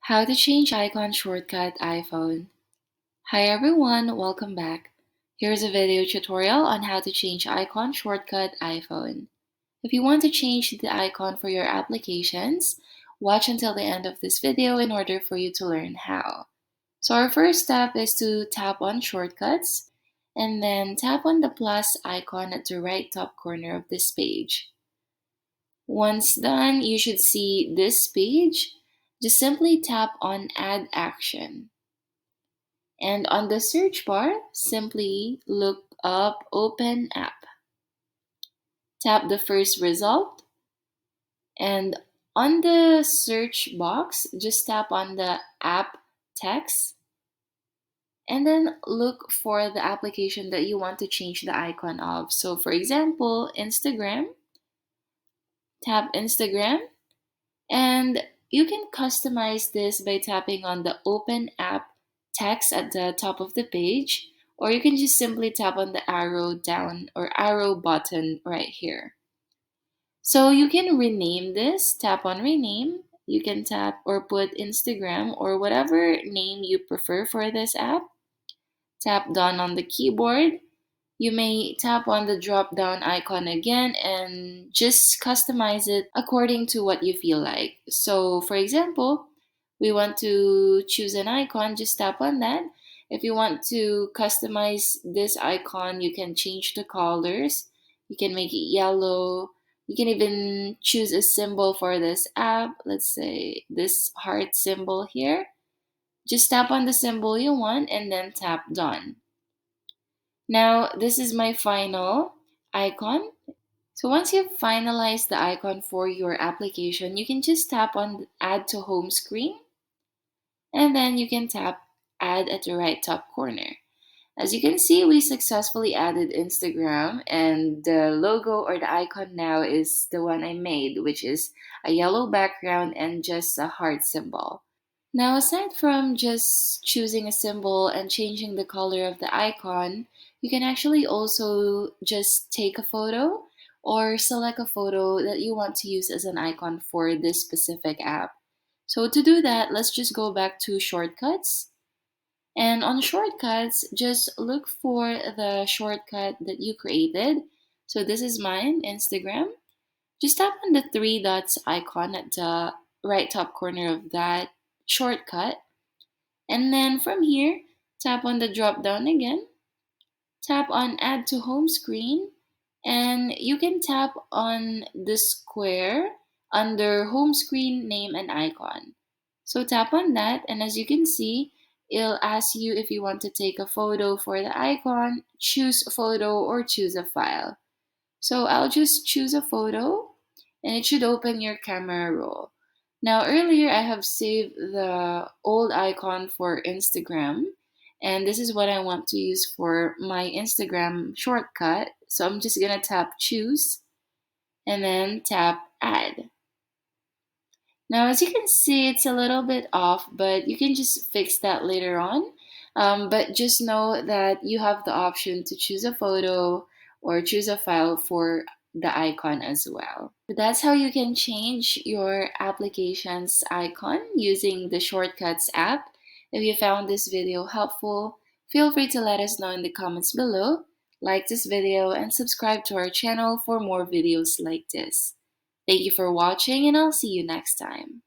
How to change icon shortcut iPhone. Hi everyone, welcome back. Here's a video tutorial on how to change icon shortcut iPhone. If you want to change the icon for your applications, watch until the end of this video in order for you to learn how. So our first step is to tap on shortcuts and then tap on the plus icon at the right top corner of this page. Once done, you should see this page. Just simply tap on Add Action. And on the search bar, simply look up Open App. Tap the first result. And on the search box, just tap on the app text. And then look for the application that you want to change the icon of. So for example, Instagram. Tap Instagram. And you can customize this by tapping on the Open App text at the top of the page, or you can just simply tap on the arrow down or arrow button right here. So you can rename this, tap on rename. You can tap or put Instagram or whatever name you prefer for this app. Tap done on the keyboard. You may tap on the drop down icon again and just customize it according to what you feel like. So for example, we want to choose an icon, just tap on that. If you want to customize this icon, you can change the colors. You can make it yellow. You can even choose a symbol for this app. Let's say this heart symbol here. Just tap on the symbol you want and then tap done. Now, this is my final icon. So once you've finalized the icon for your application, you can just tap on Add to Home Screen, and then you can tap Add at the right top corner. As you can see, we successfully added Instagram, and the logo or the icon now is the one I made, which is a yellow background and just a heart symbol. Now, aside from just choosing a symbol and changing the color of the icon, you can actually also just take a photo or select a photo that you want to use as an icon for this specific app. So to do that, let's just go back to shortcuts. And on shortcuts, just look for the shortcut that you created. So this is mine, Instagram. Just tap on the three dots icon at the right top corner of that shortcut. And then from here, tap on the drop down again. Tap on Add to Home Screen. And you can tap on the square under Home Screen Name and Icon. So tap on that, and as you can see, it'll ask you if you want to take a photo for the icon, choose a photo, or choose a file. So I'll just choose a photo, and it should open your camera roll. Now earlier I have saved the old icon for Instagram, and this is what I want to use for my Instagram shortcut. So I'm just gonna tap choose and then tap add. Now as you can see, it's a little bit off, but you can just fix that later on. But just know that you have the option to choose a photo or choose a file for the icon as well. So that's how you can change your application's icon using the Shortcuts app. If you found this video helpful, feel free to let us know in the comments below. Like this video and subscribe to our channel for more videos like this. Thank you for watching, and I'll see you next time.